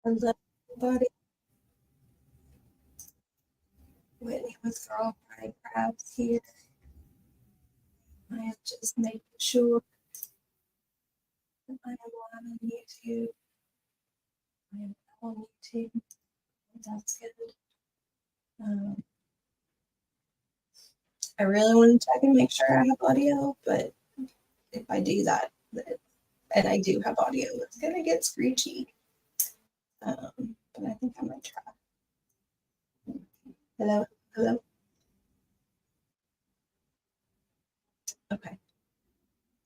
Hello, everybody. Whitney with Girl Friday Crafts here. I am just making sure that I am live on YouTube. I am on YouTube. That's good. I really want to check and make sure I have audio, but if I do that, and I do have audio, it's gonna get screechy. But I think I might try. Hello, hello. Okay.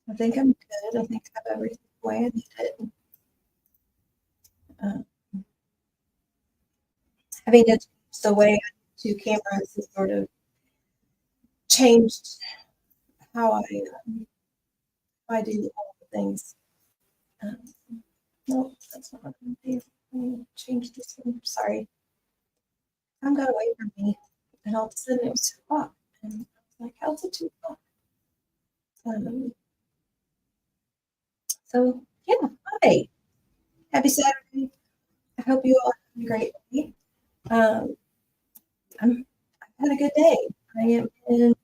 I think I'm good. I think I have everything the way I need it. Having to change the way I do cameras has sort of changed how I do all the things. Um, no, that's not what I'm going to do. I'm going to change this one. Sorry. Time got away from me. And all of a sudden it was 2 o'clock. And I was like, how's it 2 o'clock? So, yeah, hi. Happy Saturday. I hope you all have a great day. I've had a good day. I am in,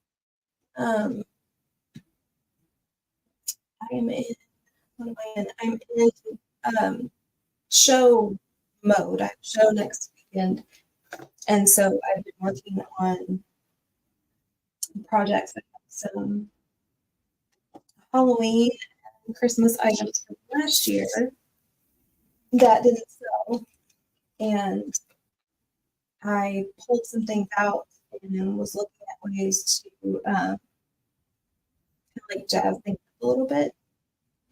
what am I in? I'm in show mode. I have a show next weekend. And so I've been working on projects. I have some Halloween and Christmas items from last year that didn't sell. And I pulled some things out and was looking at ways to like jazz things up a little bit.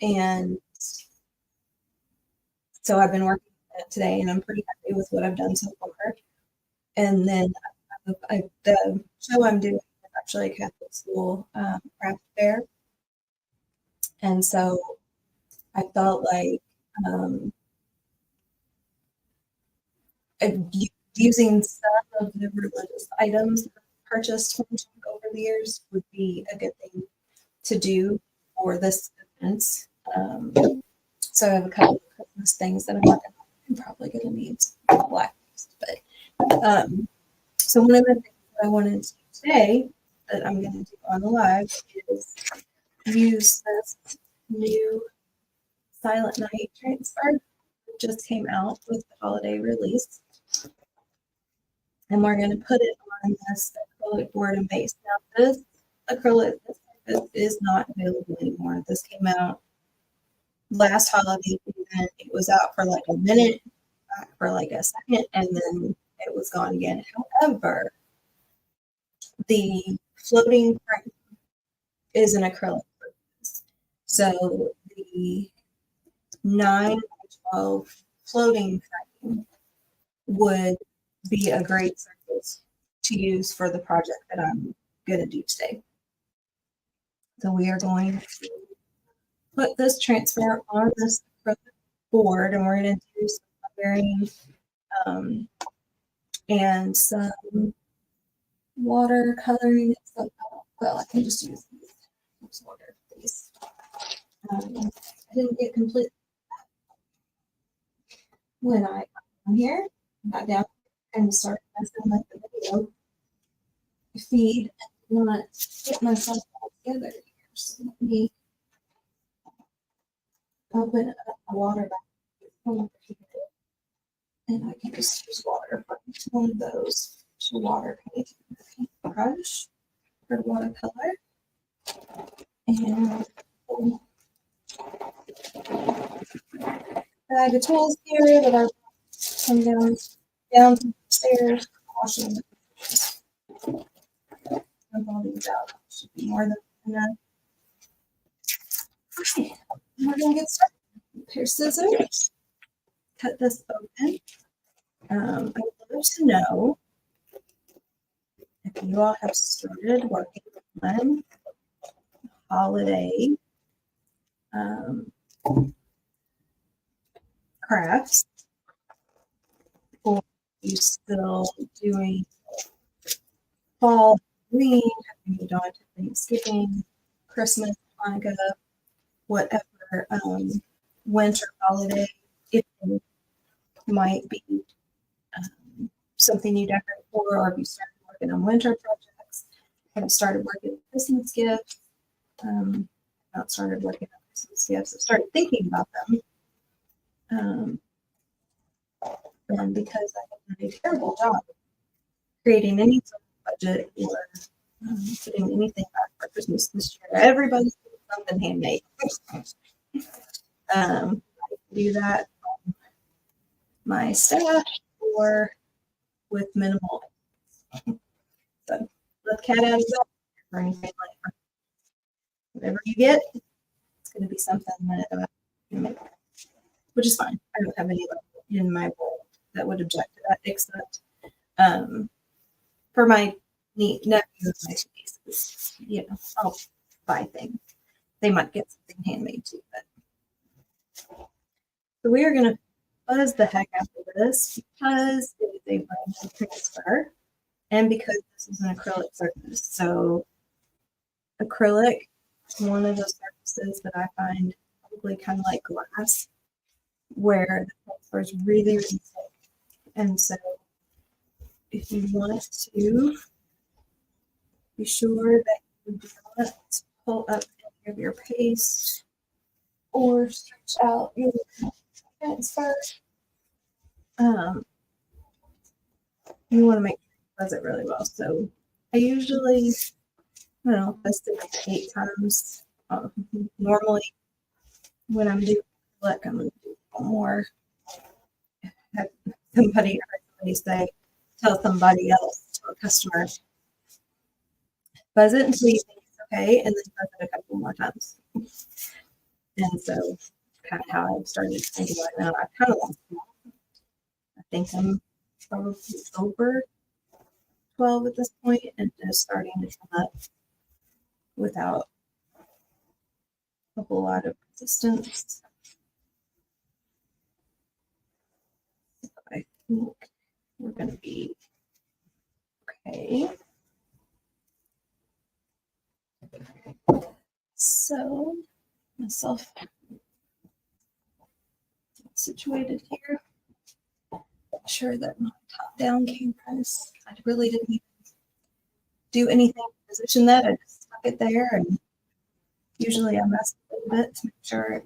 And so I've been working on it today, and I'm pretty happy with what I've done so far. And then the show I'm doing is actually a Catholic school craft fair. And so I felt like using some of the religious items purchased from Chuck over the years would be a good thing to do for this event. So I have a couple of Christmas things that I'm probably going to need some black, but so one of the things that I wanted to do today that I'm going to do on the live is use this new Silent Night transfer that just came out with the holiday release. And we're going to put it on this acrylic board and base. Now this acrylic is not available anymore. This came out last holiday season. It was out for like a minute, back for like a second, and then it was gone again. However, the floating frame is an acrylic. So the 9x12 floating frame would be a great surface to use for the project that I'm going to do today. So we are going to put this transfer on this board, and we're going to do some coloring and some water coloring. So, well, I can just use these water, please. I didn't get complete when I got here, got down and started messing with the video feed and not get myself all together here. So let me open up the water back over here, and I can just use water for each one of those. So water paint brush for watercolor, and bag of tools here that I come down the stairs, washing all these out. Should be more than enough. Okay, we're gonna get started. Pair of scissors. Cut this open. I would love to know if you all have started working on holiday crafts, or you still doing fall, Halloween, have moved on to Thanksgiving, Christmas, Hanukkah, whatever winter holiday, if might be something you decorate for, or if you started working on winter projects, have started working on Christmas gifts, not started working on Christmas gifts, I've started thinking about them. And because I have done a terrible job creating any sort of budget or putting anything back for Christmas this year, everybody's doing something handmade. I do that on my staff or with minimal. So let the cat out of the bag or anything like that. Whatever you get, it's going to be something that you make, which is fine. I don't have any in my world that would object to that, except for my nephew and my two nieces, you know, I'll buy things. They might get something handmade too, but so we are going to buzz the heck out of this because it is a brand new transfer and because this is an acrylic surface. So acrylic is one of those surfaces that I find probably kind of like glass, where the transfer is really, really thick. And so if you want to be sure that you do not pull up any of your paste or stretch out your transfer, you want to make sure it does it really well. So I usually, I don't know, test it 8 times. Normally, when I'm doing acrylic, I'm going to do a little more. Have somebody say, tell somebody else, to a customer, buzz it until you think it's okay, and then buzz it a couple more times. And so, kind of how I've started thinking about it now. I kind of lost it. I think I'm probably over 12 at this point, and just starting to come up without a whole lot of resistance. So I think we're going to be okay. So, myself situated here. Make sure that my top-down camera is. I really didn't even do anything to position that. I just stuck it there, and usually I mess a little bit to make sure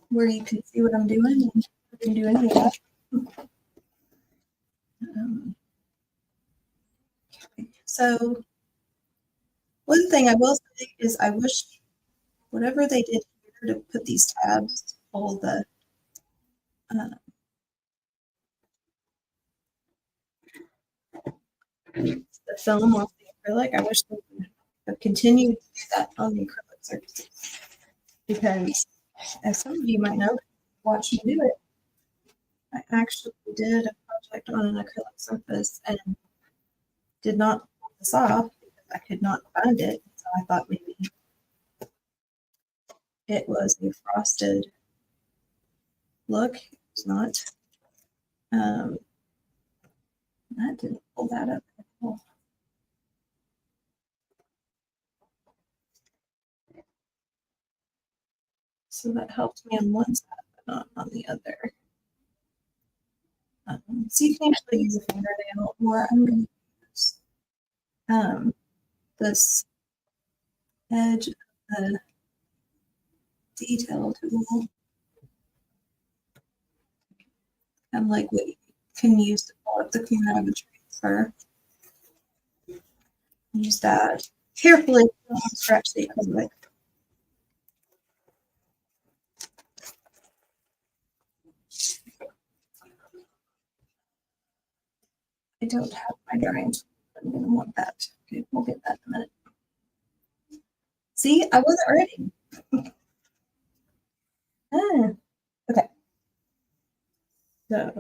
where you can see what I'm doing, and I didn't do any of that. Okay. So one thing I will say is I wish whatever they did here to put these tabs to hold the film off the acrylic, I wish they would have continued to do that on the acrylic surfaces. Because as some of you might know, watch me do it. I actually did a project on an acrylic surface and did not pull this off because I could not find it. So I thought maybe it was a frosted look. It's not. That didn't pull that up at all. So that helped me on one side, but not on the other. So you can actually use a fingernail, or I'm going to use this edge of the detail tool. And like what you can use to pull up the corner of a transfer. Use that carefully, don't scratch the acrylic. I don't have my drying tool. I'm going to want that. Okay, we'll get that in a minute. See, I wasn't ready. Okay. So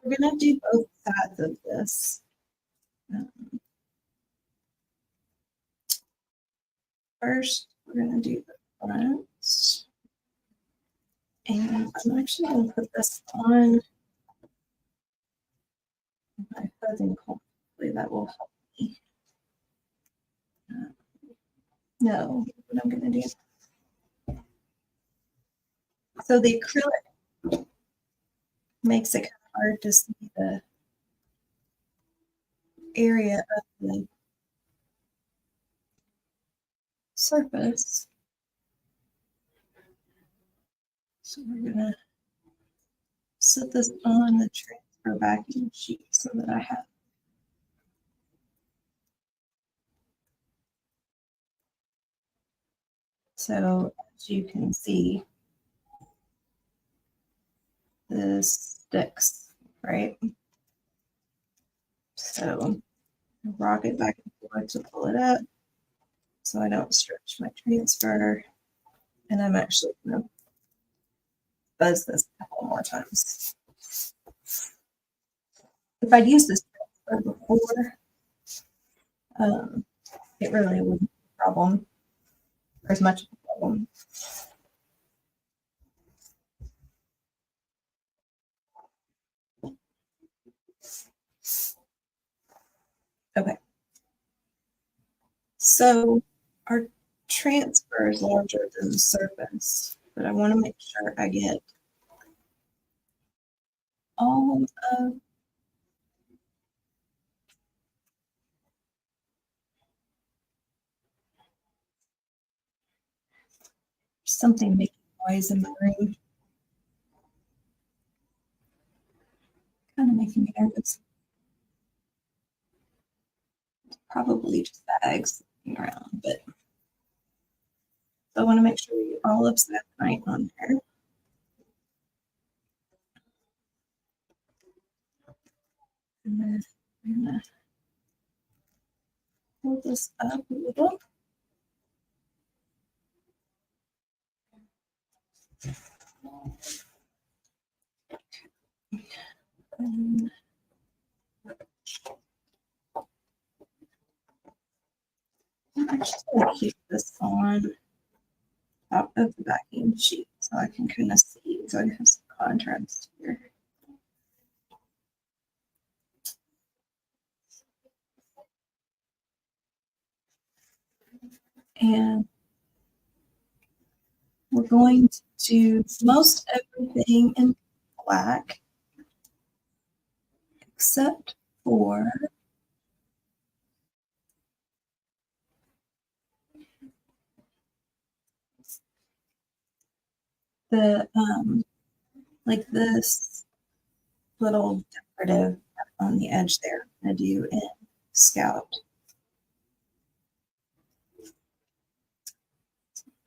we're going to do both sides of this. First, we're going to do the front. And I'm actually going to put this on my fuzzy cold. Hopefully that will help me. No, what I'm going to do. So the acrylic makes it kind of hard to see the area of the surface. So we're gonna set this on the transfer backing sheet so that I have. So as you can see, this sticks, right? So rock it back and forth to pull it up so I don't stretch my transfer. And I'm actually going to buzz this a couple more times. If I'd used this transfer before, it really wouldn't be a problem, or as much of a problem. Okay. So our transfer is larger than the surface, but I want to make sure I get all of something making noise in my room. Kind of making me nervous. Probably just bags around, but so I want to make sure we get all of that night on there. And then I'm gonna pull this up a little. And I'm actually going to keep this on top of the backing sheet so I can kind of see, so I have some contrast here. And we're going to do most everything in black except for the like this little decorative on the edge there. I'm gonna do in Scout.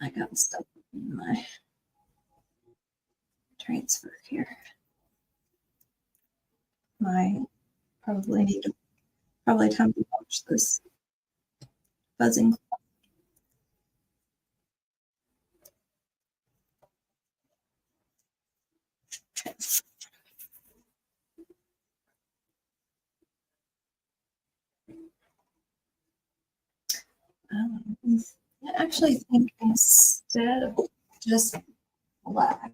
I got stuff in my transfer here. My probably time to watch this buzzing. I actually think instead of just black,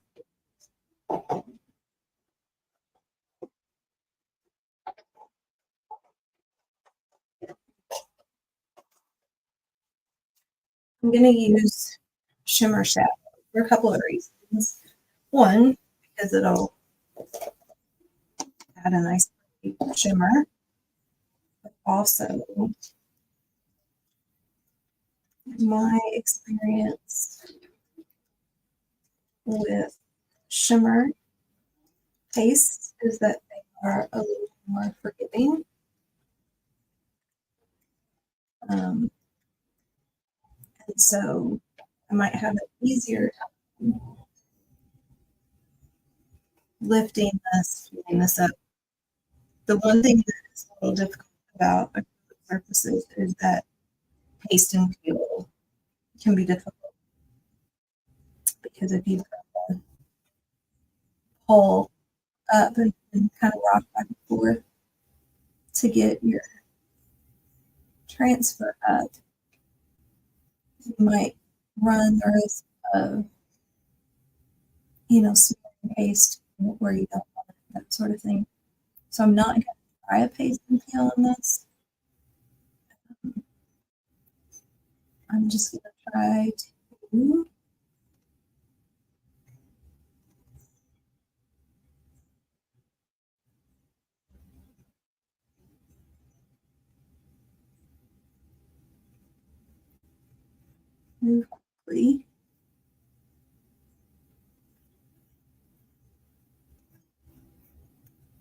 I'm going to use shimmer shadow for a couple of reasons. One, because it'll add a nice shimmer, but also my experience with shimmer pastes is that they are a little more forgiving. And so I might have an easier time lifting this, pulling this up. The one thing that is a little difficult about acrylic surfaces is that paste and peel can be difficult because if you've got to pull up and kind of rock back and forth to get your transfer up, you might run the risk of, smearing paste where you don't want it, that sort of thing. So I'm not going to try a paste and peel on this. I'm just going to try to move quickly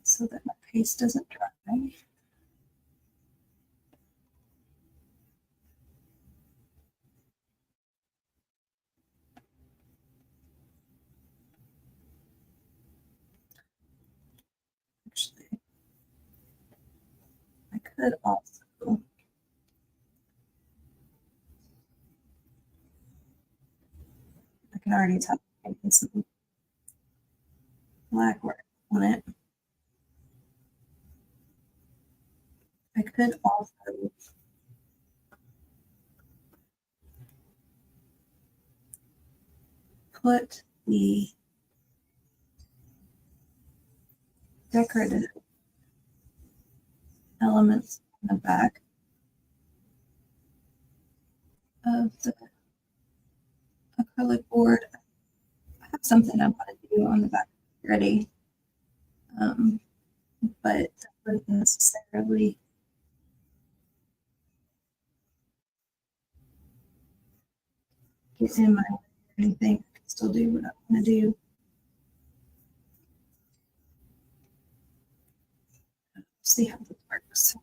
so that my paste doesn't dry. Actually, I could also, I can already tell I'm getting some black work on it. I could also put the decorative elements on the back of the acrylic board. I have something I want to do on the back already, but that wouldn't necessarily get in my way or anything. I can still do what I want to do. See how this works.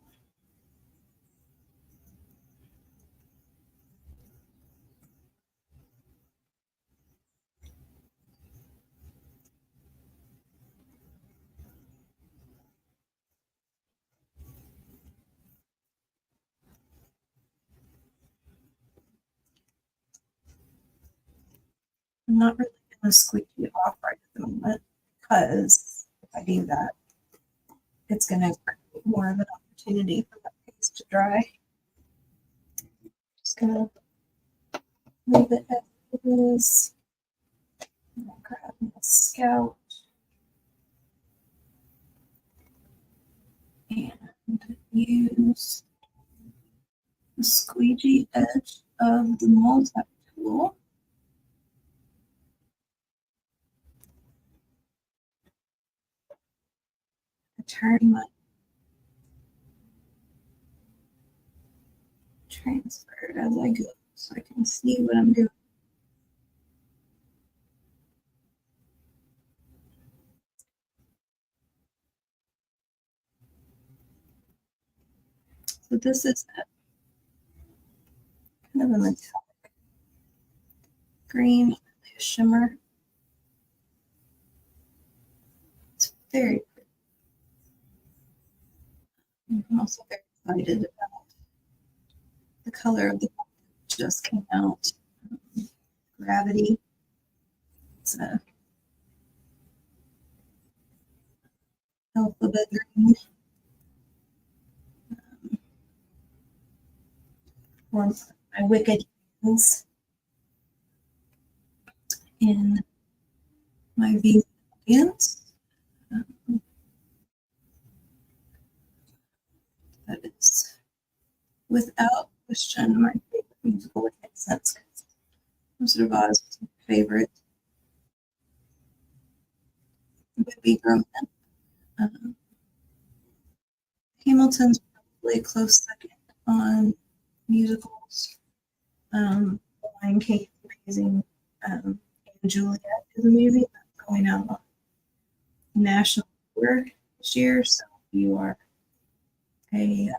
I'm not really going to squeeze it off right at the moment because if I do that, it's going to create more of an opportunity for that paste to dry. Just going to leave it as it is. And grab my scout and use the squeegee edge of the mold type tool. I turn my transfer as I go so I can see what I'm doing. So this is kind of a metallic green, a shimmer. It's very pretty. I'm also very excited about the color of the book that just came out. Gravity. It's a alphabet green. For my wicked hands in my vegan audience. That is without question my favorite musical, which makes sense because Wizard of Oz was my favorite. It would be growing up. Hamilton's probably a close second on musicals. Lion King is amazing. And Juliet is a movie that's going out on national tour this year. So if you are a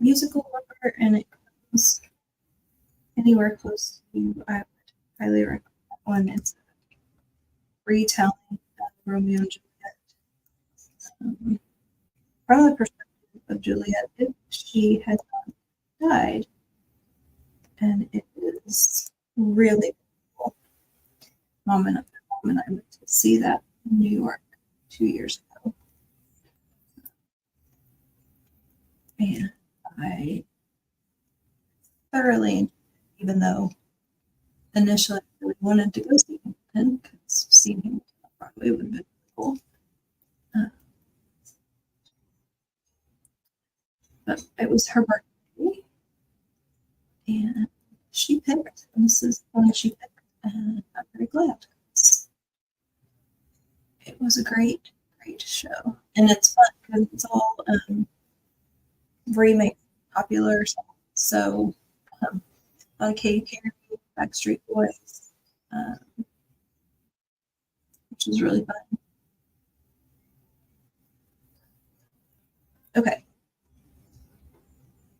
musical lover and it comes anywhere close to you, I would highly recommend that one. It's a retelling of Romeo and Juliet. From the perspective of Juliet, if she had not died, and it is really cool. Mom and I went to see that in New York 2 years ago, and I thoroughly enjoyed it, even though initially I really wanted to go see Hamilton because seeing Hamilton on Broadway would have been cool. But it was her birthday, and she picked, and this is the one she picked, and I'm very glad. It was a great, great show, and it's fun because it's all remake popular songs. So Katy Perry, Backstreet Boys, which was really fun. Okay,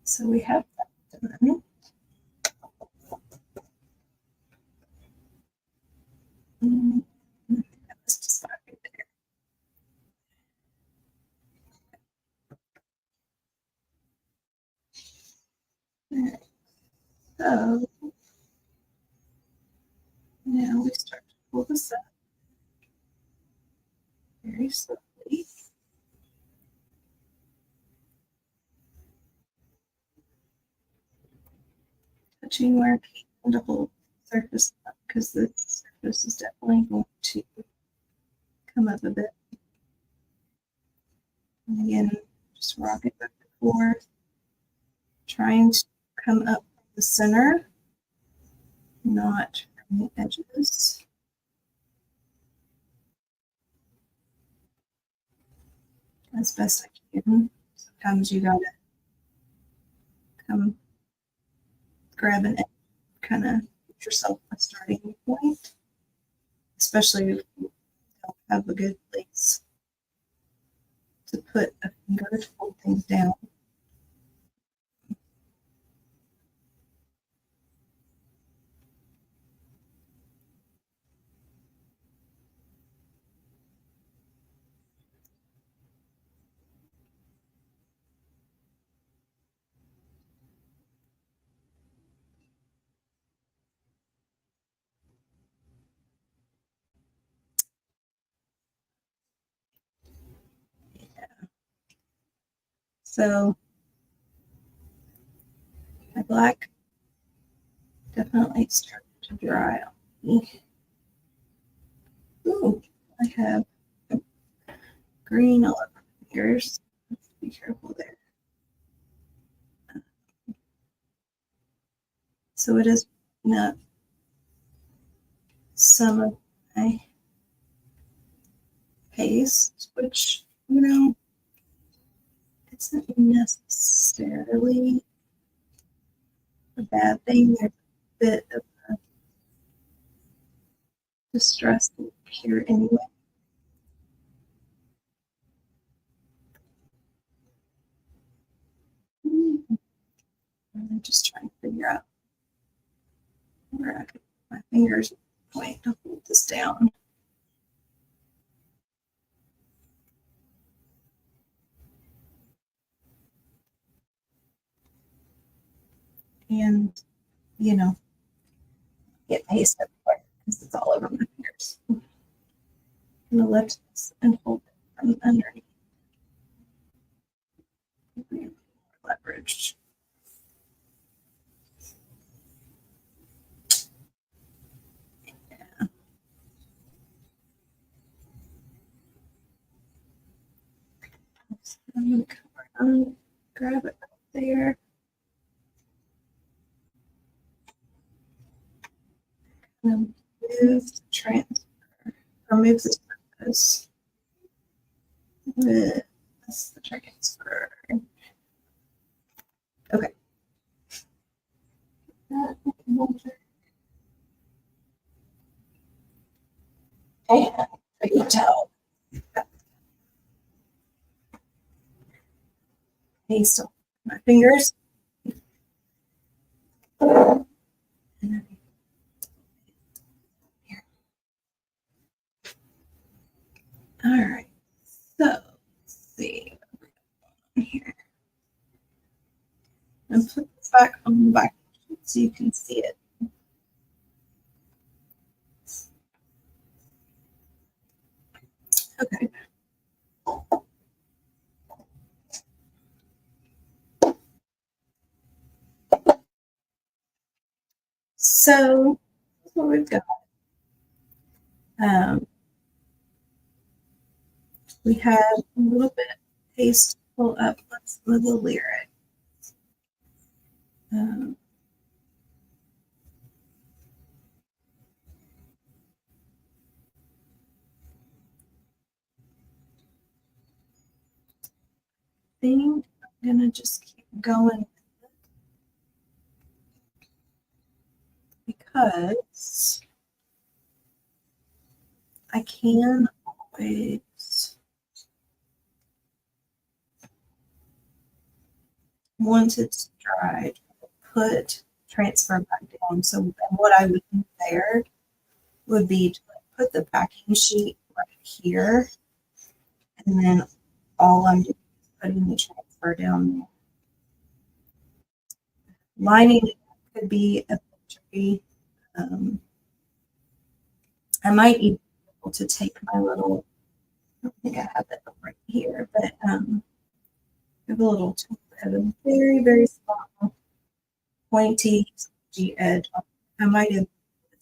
so we have that done. Let's just start right there. So now we start to pull this up very slowly. Touching where I can to hold the surface up because the surface is definitely going to come up a bit. And again, just rock it back and forth, trying to come up from the center, not from the edges. As best I can. Sometimes you gotta come grab an edge, kind of get yourself a starting point, especially if you don't have a good place to put a finger to hold things down. So my black definitely started to dry on me. Ooh, I have green all over my fingers. Let's be careful there. So it is picking up some of my paste, which, you know, isn't necessarily a bad thing. There's a bit of a distress here anyway. I'm just trying to figure out where I could put my fingers point to hold this down. And, you know, get paste everywhere because it's all over my fingers. I'm gonna lift this and hold it from underneath. Leverage. Yeah. So I'm gonna come around, grab it right there. And move the transfer, or move the surface with the transfer. Okay. And I can tell. Paste on my fingers. And then here. All right. So let's see here. And put this back on the back so you can see it. Okay. So that's what we've got. We have a little bit of paste pull up on some of the lyrics. Think I'm gonna just keep going. because I can always, once it's dried, transfer back down. So what I would do there would be to put the packing sheet right here, and then all I'm doing is putting the transfer down there. Lining it could be a tree. I might even be able to take my little, I don't think I have that right here, but I have a little tool that has a very, very small, pointy edge. I might have to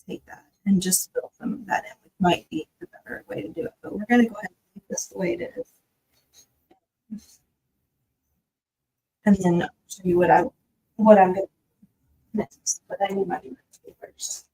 take that and just fill some of that in, which might be the better way to do it. But we're going to go ahead and leave this the way it is. And then I'll show you what I'm going to do next. But I need my first.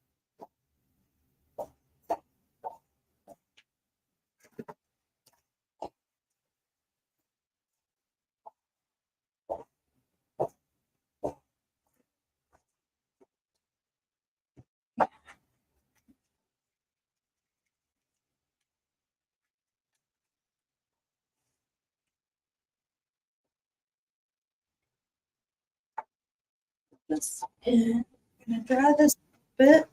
This and I'm going to dry this a bit.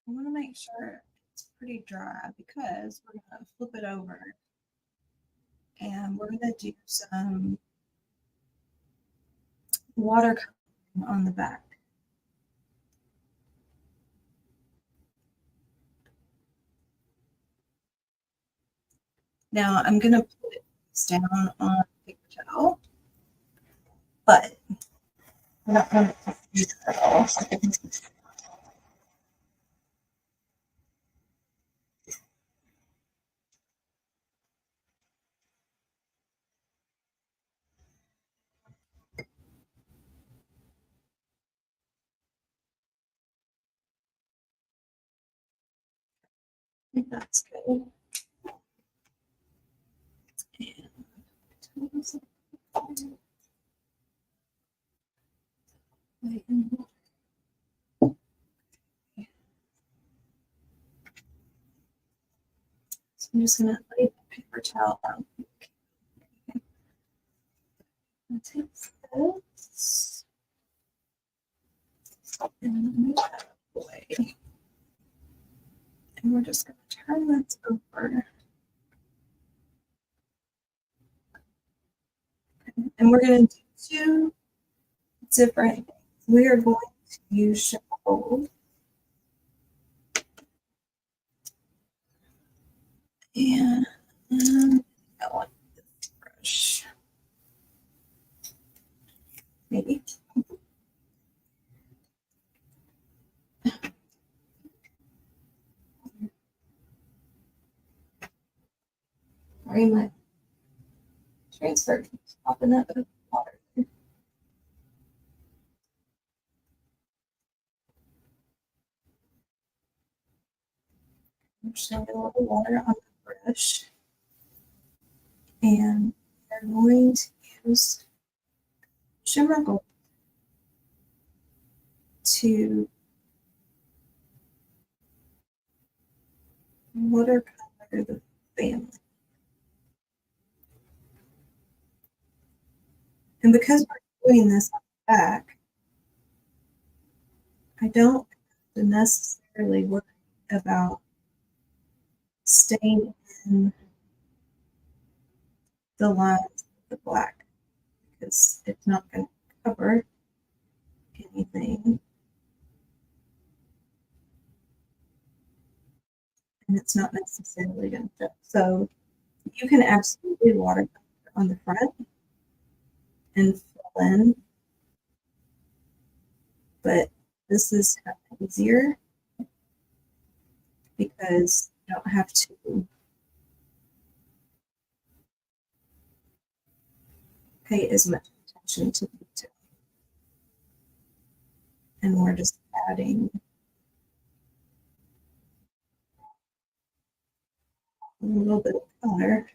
I want to make sure it's pretty dry because we're going to flip it over and we're going to do some watercolor on the back. Now I'm going to put it down on paper towel, but I'm not going to use it at all. I think that's good. So I'm just going to lay the paper towel down. Take this and move that away. And we're just going to turn this over. And we're going to do two different things. We are going to use shimmer gold. And I want this brush. Maybe. Sorry, my transfer keeps popping up with water. I'm just going to get a little water on the brush. And we're going to use shimmer gold to watercolor the family. And because we're doing this on the back, I don't have to necessarily worry about staying in the lines of the black because it's not going to cover anything. and it's not necessarily going to fit. So you can absolutely watercolor on the front and fill in, but this is kind of easier because you don't have to pay as much attention to detail. And we're just adding a little bit of color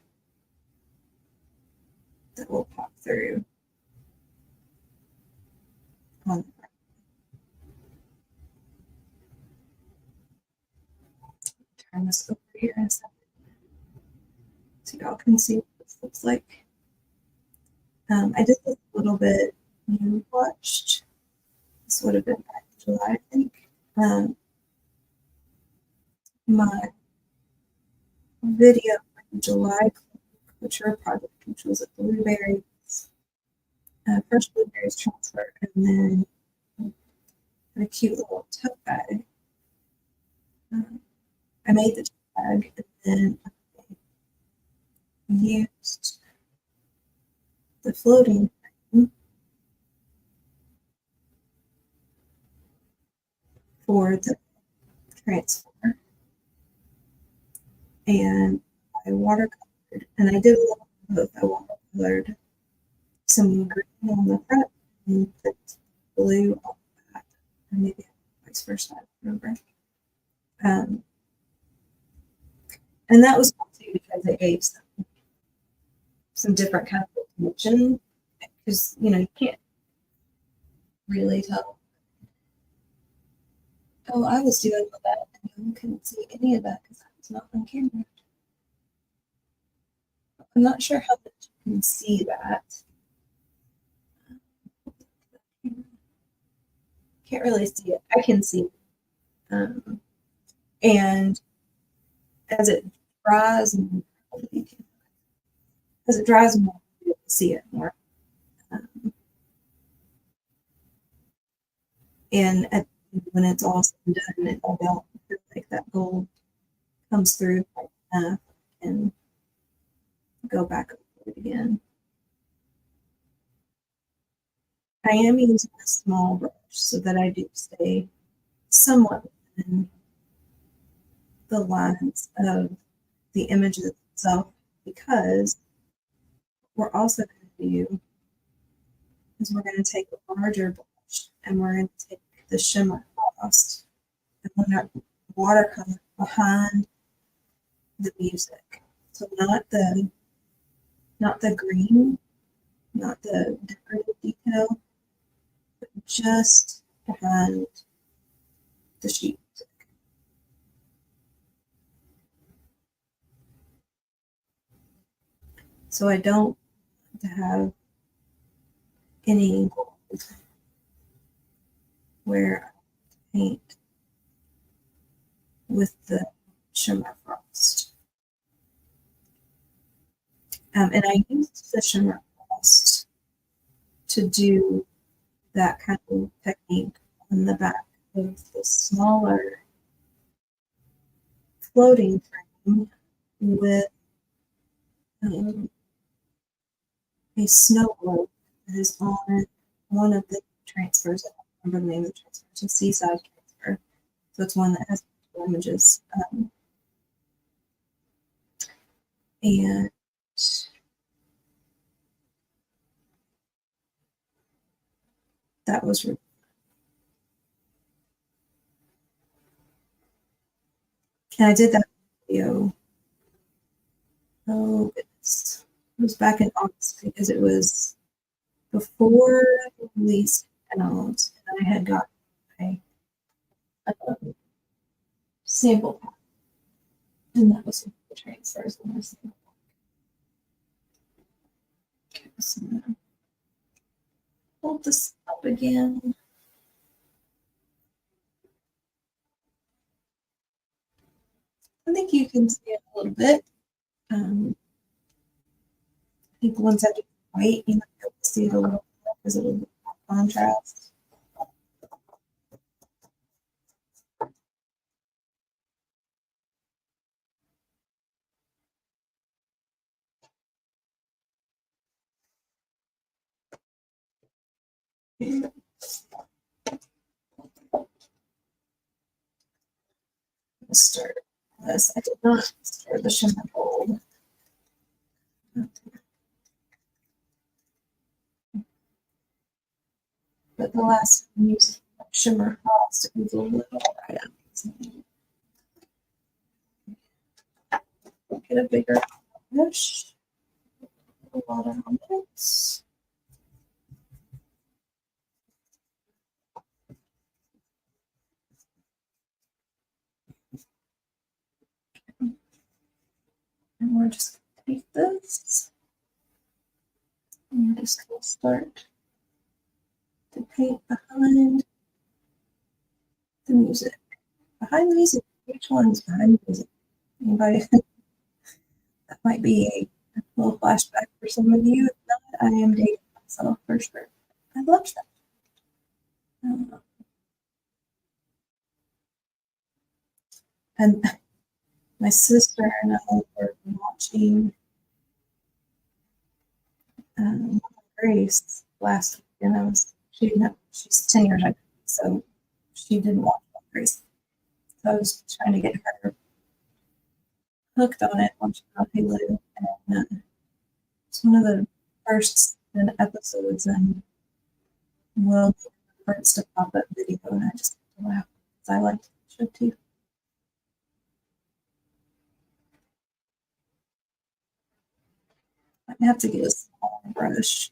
that will pop through on the front. Turn this over here in a second so y'all can see what this looks like. I did this a little bit when you watched. This would have been back in July, I think. My video from July culture project, which was a blueberries, fresh blueberries transfer, and then a cute little tote bag. I made the tote bag and then I used the floating frame for the transfer, and I watercolored, and I did a little bit of both. I watercolored some green on the front and put blue on the back, or maybe vice versa, I don't remember. And that was cool too because it gave some different kind of dimension, because you can't really tell. Oh, I was doing all that and you couldn't see any of that because I was not on camera. I'm not sure how much you can see that. Can't really see it. I can see it. And as it dries more, as it dries more, you can see it more. And when it's all said and done, I don't feel like that gold comes through like enough and go back over it again. I am using a small brush so that I do stay somewhat within the lines of the image itself, because what we're also going to do is we're going to take a larger brush and we're going to take the shimmer across and we're going to watercolor behind the music. So not the green, not the decorative detail, but just behind the sheet music. So I don't want to have any gold where I paint with the shimmer frost. And I used the shimmer frost to do that kind of technique on the back of the smaller floating frame with a snow globe that is on one of the transfers. I don't remember the name of the transfer. It's a seaside transfer. So it's one that has images. And that was really and I did that video. Oh goodness. It was back in August because it was before the release came out, and I had got my sample pack. And that was the transfers in my sample pack. Okay, so I'm gonna hold this up again. I think you can see it a little bit. I think once I do white, you might be able to see it a little bit because it'll be more contrast. Start this. I did not start the shimmer gold. But the last time I used shimmer frost, it was a little bright up. Get a bigger brush. A lot of minutes. And we're just going to take this. And we're just going to start to paint behind the music. Behind the music. Which one's behind the music? Anybody? That might be a little flashback for some of you. If not, I am dating myself for sure. I love that. And my sister and I were watching Grace last week, and she's 10 years old, so she didn't watch Grace. So I was trying to get her hooked on it, watching on Hulu, and it's one of the first episodes, and Will starts to pop up video, and I just laugh because I like the show too. I have to get a smaller brush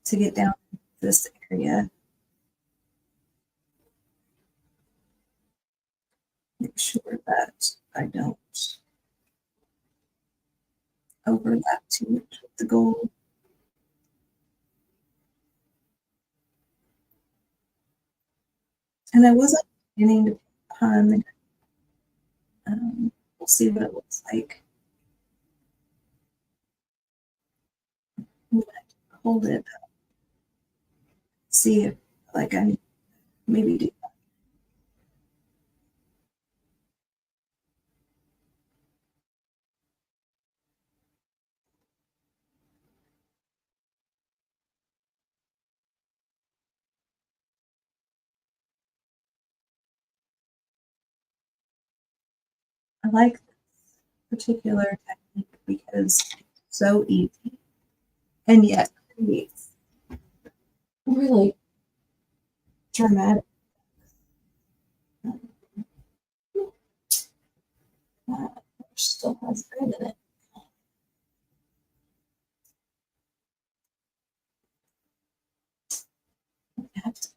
to get down this area. Make sure that I don't overlap too much with the gold. And I wasn't beginning to pun. We'll see what it looks like. Hold it. See if like I maybe do that. I like this particular technique because it's so easy and yet creates really dramatic. Still has red in it. I have to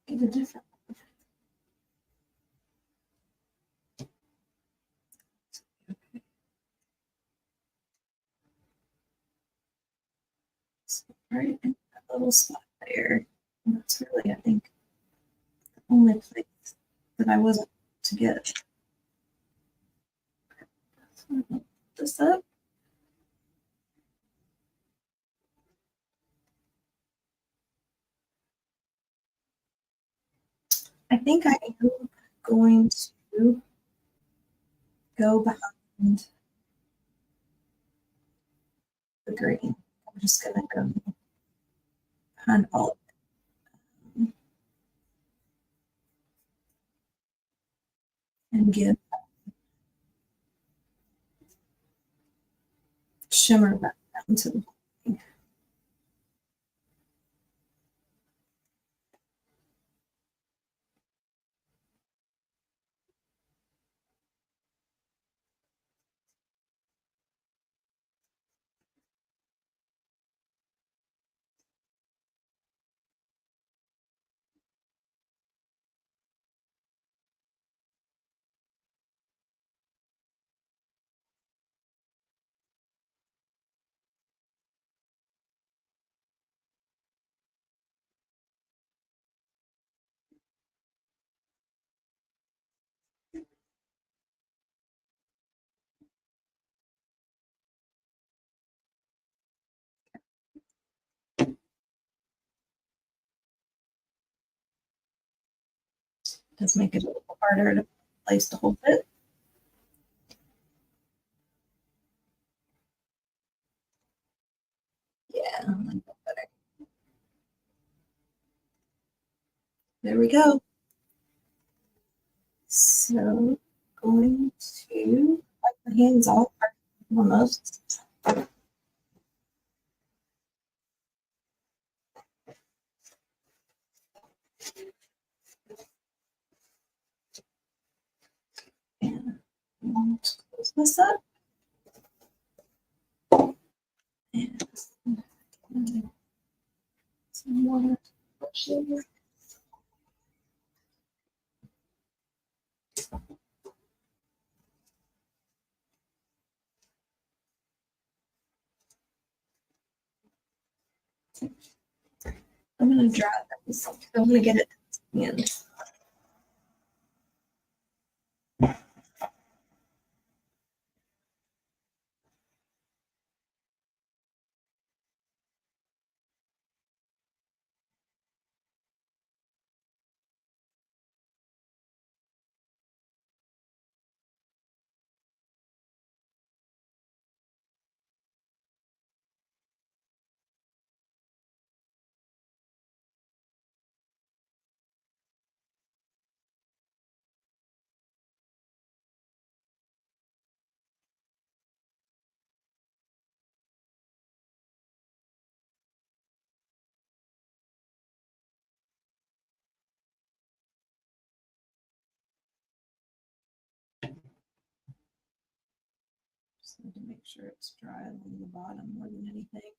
get a different one. So right in that little spot there. And that's really, I think, the only place that I wasn't to get. So I'm gonna put this up. I think I am going to go behind the green. I'm just going to go behind all of it and give shimmer back down to the thing. Does make it a little harder to place to hold it. Yeah, I like that better. There we go. So going to wipe my hands off almost. And let's close this up. And some water. I'm going to dry this. I'm going to get it in. Just need to make sure it's dry along the bottom more than anything.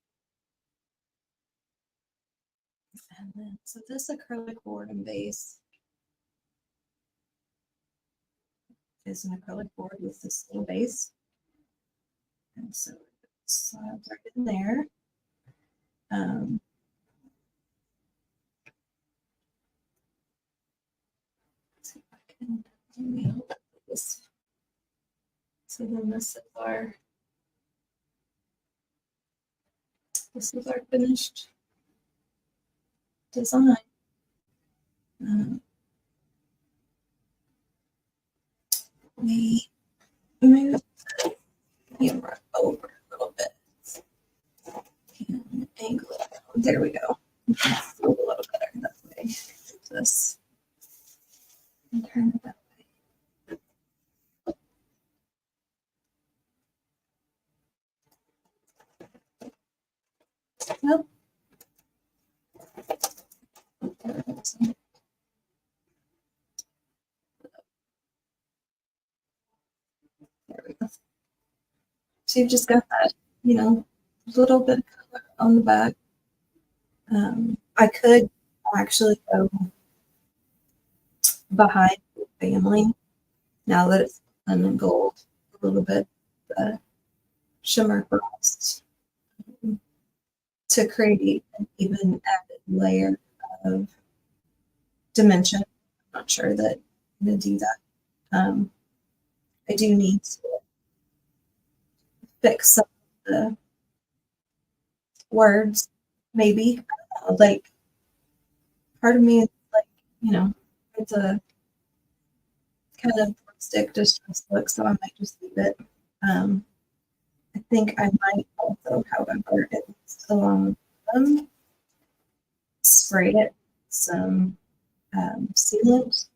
And then, so this acrylic board and base is an acrylic board with this little base. And so it slides right in there. Let's see if I can let me hold up this. So then this is our finished design. We move the camera over a little bit and angle it down. There we go. A little better that way. This and turn it that way. Well, there we go. So you've just got that, little bit of color on the back. I could actually go behind the family now that it's lemon gold a little bit, the shimmer frost to create an even added layer of dimension. I'm not sure that I'm going to do that. I do need to fix some of the words, maybe. Like, part of me is like, it's a kind of stick distress look, so I might just leave it. I think I might also, however, at least along them, spray it some sealant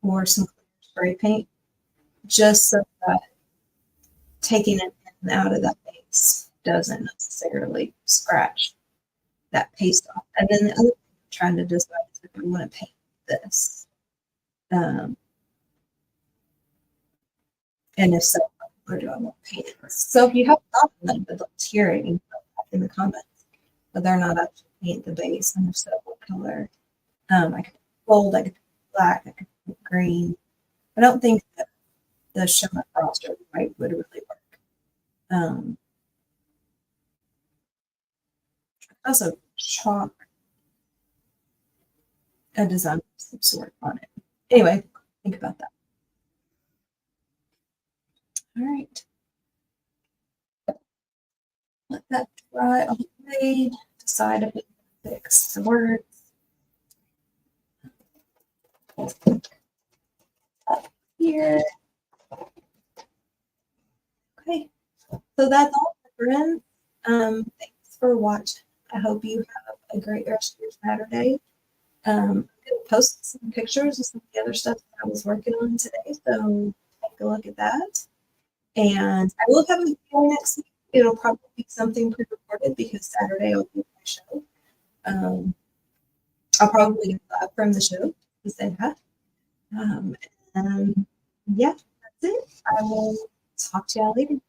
or some spray paint, just so that taking it in and out of that base doesn't necessarily scratch that paste off. And then the other thing I'm trying to decide is if I want to paint this. And if so, where do I want to paint it? So if you have thought on that, let's hear it in the comments whether or not I should paint the base, and if so, what color. I could put gold, I could put black, I could put green. I don't think that the shimmer frost or white would really work. Also chalk a design of some sort on it. Anyway, think about that. All right. Let that dry on the blade. Decide if it fix the words. Up here. Okay. So that's all, my friends. Thanks for watching. I hope you have a great rest of your Saturday. I'm going to post some pictures of some of the other stuff that I was working on today, so take a look at that. And I will have a video next week. It'll probably be something pre-recorded because Saturday I'll be at my show. I'll probably get that from the show to say that. And yeah, that's it. I will talk to y'all later.